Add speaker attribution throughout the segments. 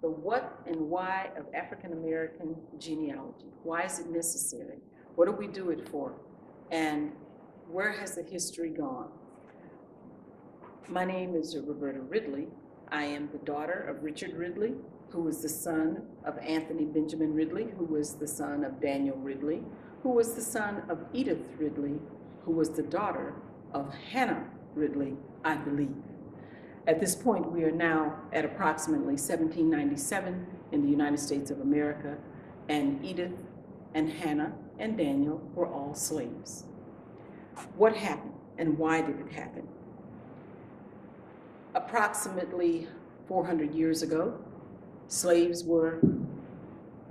Speaker 1: the what and why of African American genealogy. Why is it necessary? What do we do it for? And where has the history gone? My name is Roberta Ridley. I am the daughter of Richard Ridley, who was the son of Anthony Benjamin Ridley, who was the son of Daniel Ridley, who was the son of Edith Ridley, who was the daughter of Hannah Ridley, I believe. At this point, we are now at approximately 1797 in the United States of America, and Edith and Hannah and Daniel were all slaves. What happened and why did it happen? Approximately 400 years ago, slaves were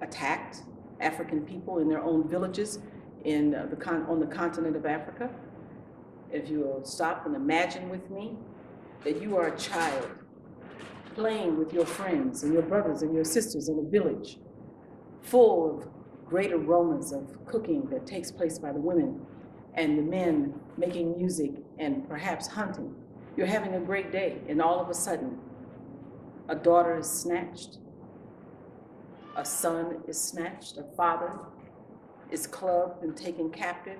Speaker 1: attacked, African people in their own villages on the continent of Africa. If you will stop and imagine with me that you are a child playing with your friends and your brothers and your sisters in a village full of great aromas of cooking that takes place by the women and the men making music and perhaps hunting. You're having a great day, and all of a sudden, a daughter is snatched, a son is snatched, a father is clubbed and taken captive,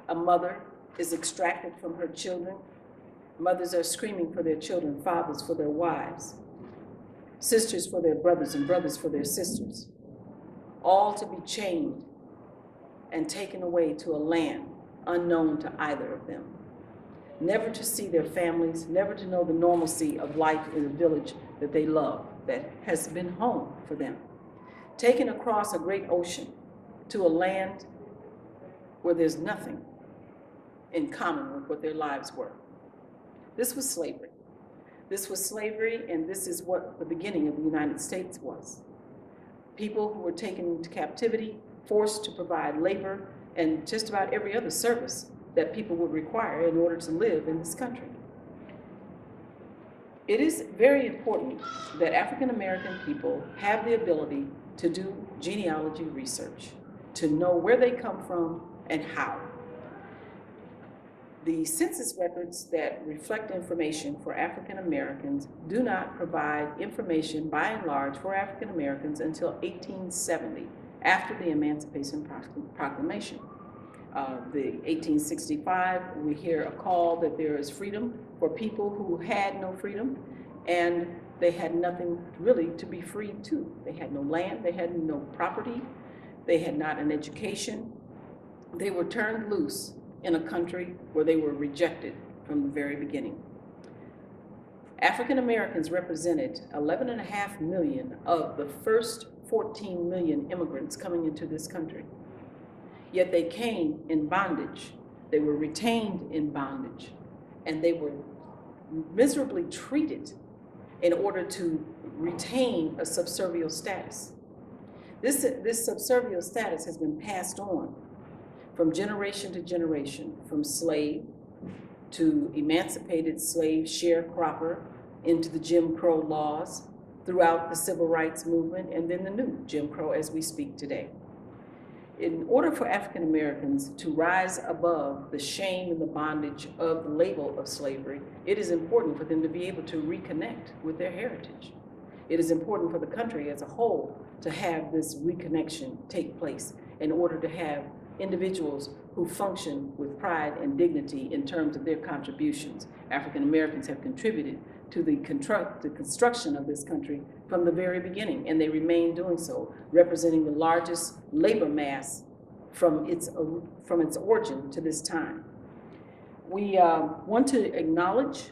Speaker 1: a mother is extracted from her children. Mothers are screaming for their children, fathers for their wives, sisters for their brothers, and brothers for their sisters, all to be chained and taken away to a land unknown to either of them. Never to see their families, never to know the normalcy of life in a village that they love, that has been home for them. Taken across a great ocean to a land where there's nothing in common with what their lives were. This was slavery. This was slavery, and this is what the beginning of the United States was. People who were taken into captivity, forced to provide labor and just about every other service that people would require in order to live in this country. It is very important that African American people have the ability to do genealogy research, to know where they come from and how. The census records that reflect information for African Americans do not provide information by and large for African Americans until 1870, after the Emancipation Proclamation. The 1865, we hear a call that there is freedom for people who had no freedom, and they had nothing really to be freed to. They had no land, they had no property, they had not an education. They were turned loose in a country where they were rejected from the very beginning. African Americans represented 11.5 million of the first 14 million immigrants coming into this country. Yet they came in bondage, they were retained in bondage, and they were miserably treated in order to retain a subservial status. This subservial status has been passed on from generation to generation, from slave to emancipated slave sharecropper into the Jim Crow laws, throughout the Civil Rights Movement, and then the new Jim Crow as we speak today. In order for African Americans to rise above the shame and the bondage of the label of slavery, it is important for them to be able to reconnect with their heritage. It is important for the country as a whole to have this reconnection take place in order to have individuals who function with pride and dignity in terms of their contributions. African Americans have contributed to the construction of this country from the very beginning, and they remain doing so, representing the largest labor mass from its origin to this time. We want to acknowledge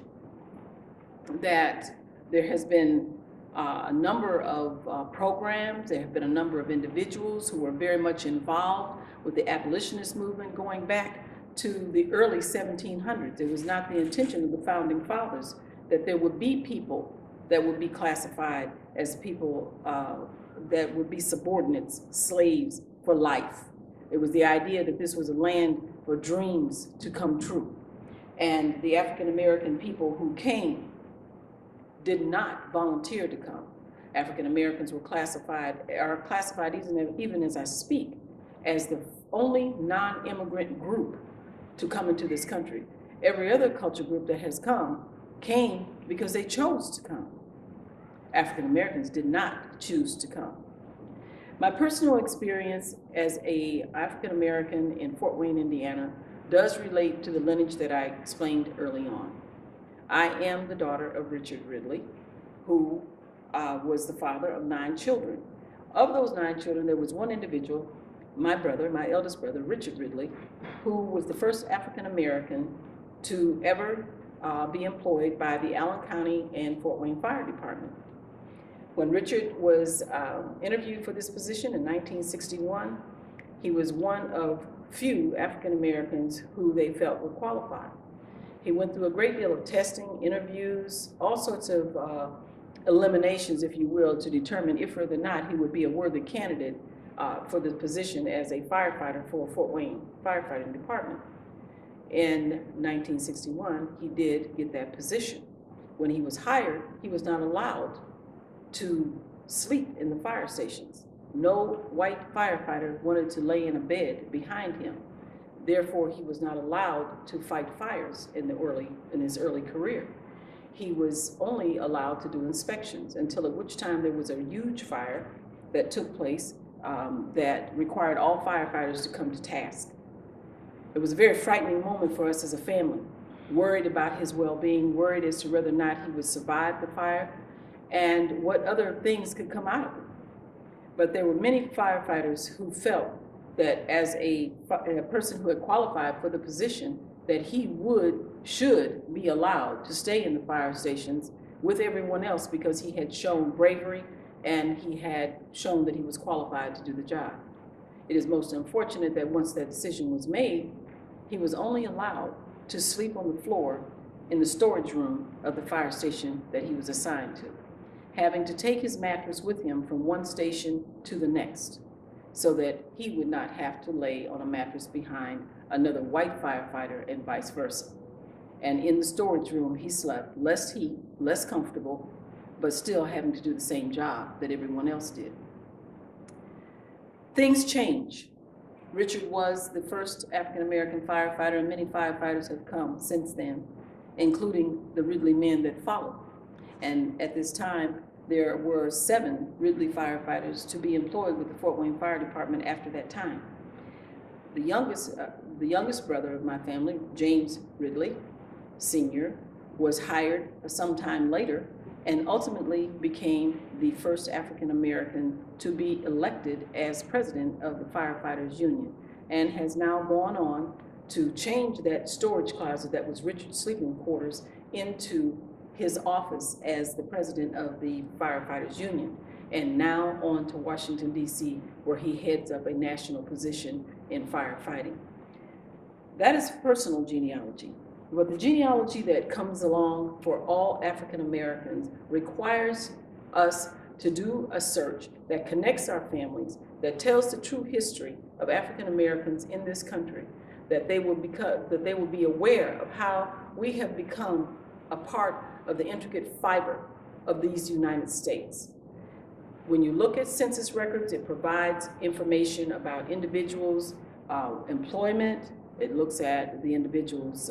Speaker 1: that there has been a number of programs, there have been a number of individuals who were very much involved with the abolitionist movement going back to the early 1700s. It was not the intention of the founding fathers that there would be people that would be classified as people that would be subordinates, slaves for life. It was the idea that this was a land for dreams to come true. And the African American people who came did not volunteer to come. African Americans are classified even as I speak, as the only non-immigrant group to come into this country. Every other culture group that has come came because they chose to come. African Americans did not choose to come. My personal experience as an African American in Fort Wayne, Indiana, does relate to the lineage that I explained early on. I am the daughter of Richard Ridley, who was the father of 9 children. Of those 9 children, there was one individual, my brother, my eldest brother, Richard Ridley, who was the first African American to ever be employed by the Allen County and Fort Wayne Fire Department. When Richard was interviewed for this position in 1961, he was one of few African Americans who they felt were qualified. He went through a great deal of testing, interviews, all sorts of eliminations, if you will, to determine if or not he would be a worthy candidate for the position as a firefighter for Fort Wayne Firefighting Department. In 1961, he did get that position. When he was hired, he was not allowed to sleep in the fire stations. No white firefighter wanted to lay in a bed behind him. Therefore, he was not allowed to fight fires in his early career. He was only allowed to do inspections until at which time there was a huge fire that took place that required all firefighters to come to task. It was a very frightening moment for us as a family, worried about his well-being, worried as to whether or not he would survive the fire and what other things could come out of it. But there were many firefighters who felt that as a person who had qualified for the position, that he should be allowed to stay in the fire stations with everyone else because he had shown bravery and he had shown that he was qualified to do the job. It is most unfortunate that once that decision was made, he was only allowed to sleep on the floor in the storage room of the fire station that he was assigned to, having to take his mattress with him from one station to the next so that he would not have to lay on a mattress behind another white firefighter and vice versa. And in the storage room, he slept less heat, less comfortable, but still having to do the same job that everyone else did. Things change. Richard was the first African-American firefighter, and many firefighters have come since then, including the Ridley men that followed. And at this time, there were 7 Ridley firefighters to be employed with the Fort Wayne Fire Department after that time. The youngest brother of my family, James Ridley, Sr., was hired sometime later and ultimately became the first African American to be elected as president of the Firefighters Union, and has now gone on to change that storage closet that was Richard's sleeping quarters into his office as the president of the Firefighters Union, and now on to Washington, D.C., where he heads up a national position in firefighting. That is personal genealogy. But the genealogy that comes along for all African Americans requires us to do a search that connects our families, that tells the true history of African Americans in this country, that they will be aware of how we have become a part of the intricate fiber of these United States. When you look at census records, it provides information about individuals' employment. It looks at the individual's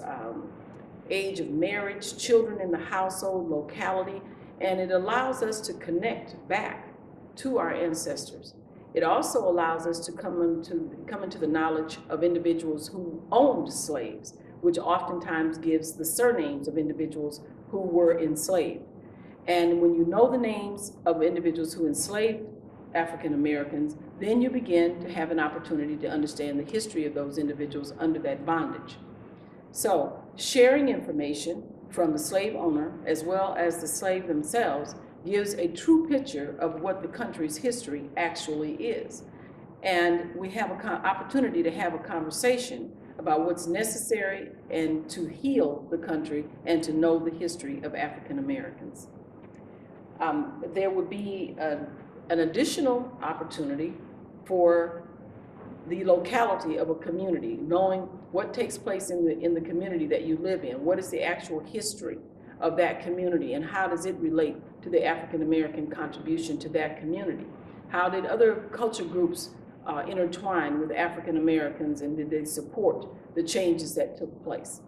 Speaker 1: age of marriage, children in the household, locality, and it allows us to connect back to our ancestors. It also allows us to come into the knowledge of individuals who owned slaves, which oftentimes gives the surnames of individuals who were enslaved. And when you know the names of individuals who enslaved African Americans, then you begin to have an opportunity to understand the history of those individuals under that bondage. So, sharing information from the slave owner as well as the slave themselves gives a true picture of what the country's history actually is. And we have an opportunity to have a conversation about what's necessary and to heal the country and to know the history of African Americans. There would be an additional opportunity for the locality of a community, knowing what takes place in the community that you live in, what is the actual history of that community, and how does it relate to the African American contribution to that community? How did other culture groups intertwine with African Americans, and did they support the changes that took place?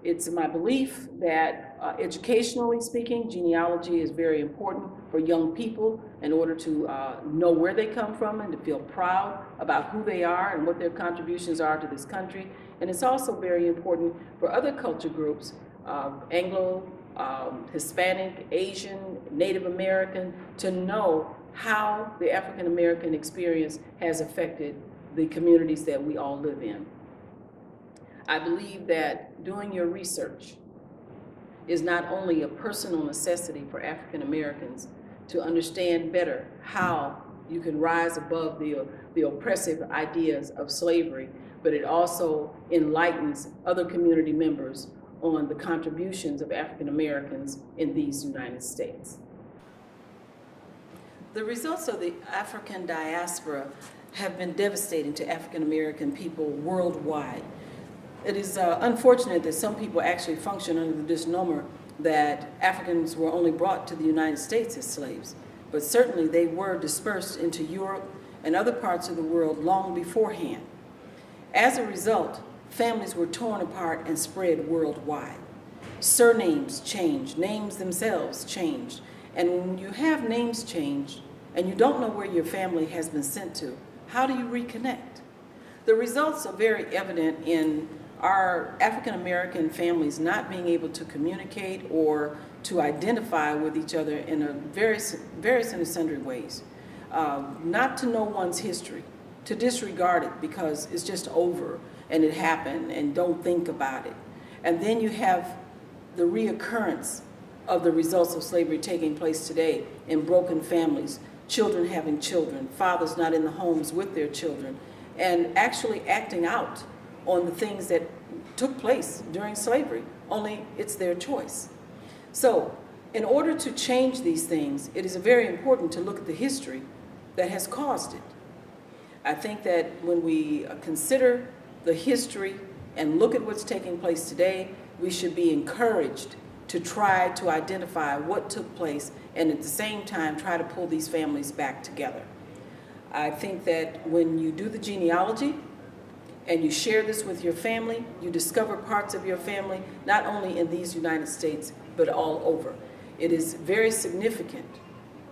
Speaker 1: It's my belief that educationally speaking, genealogy is very important for young people in order to know where they come from and to feel proud about who they are and what their contributions are to this country. And it's also very important for other culture groups, Anglo, Hispanic, Asian, Native American, to know how the African American experience has affected the communities that we all live in. I believe that doing your research is not only a personal necessity for African Americans to understand better how you can rise above the oppressive ideas of slavery, but it also enlightens other community members on the contributions of African Americans in these United States. The results of the African diaspora have been devastating to African American people worldwide. It is unfortunate that some people actually function under the misnomer that Africans were only brought to the United States as slaves, but certainly they were dispersed into Europe and other parts of the world long beforehand. As a result, families were torn apart and spread worldwide. Surnames changed, names themselves changed, and when you have names changed and you don't know where your family has been sent to, how do you reconnect? The results are very evident in our African American families not being able to communicate or to identify with each other in a various and sundry ways. Not to know one's history, to disregard it because it's just over and it happened and don't think about it. And then you have the reoccurrence of the results of slavery taking place today in broken families, children having children, fathers not in the homes with their children, and actually acting out on the things that took place during slavery, only it's their choice. So, in order to change these things, it is very important to look at the history that has caused it. I think that when we consider the history and look at what's taking place today, we should be encouraged to try to identify what took place and at the same time try to pull these families back together. I think that when you do the genealogy and you share this with your family, you discover parts of your family, not only in these United States, but all over. It is very significant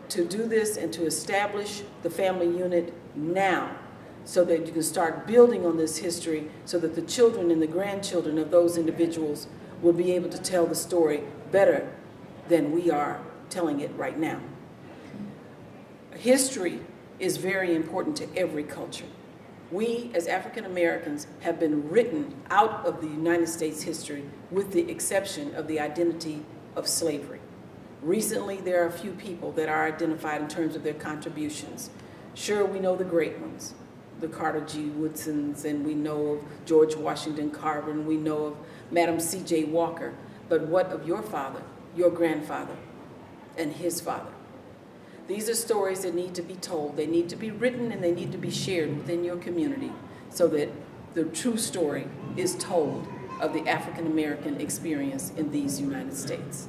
Speaker 1: to do this and to establish the family unit now so that you can start building on this history so that the children and the grandchildren of those individuals will be able to tell the story better than we are telling it right now. History is very important to every culture. We, as African Americans, have been written out of the United States history with the exception of the identity of slavery. Recently, there are a few people that are identified in terms of their contributions. Sure, we know the great ones, the Carter G. Woodsons, and we know of George Washington Carver, and we know of Madam C.J. Walker. But what of your father, your grandfather, and his father? These are stories that need to be told. They need to be written and they need to be shared within your community so that the true story is told of the African American experience in these United States.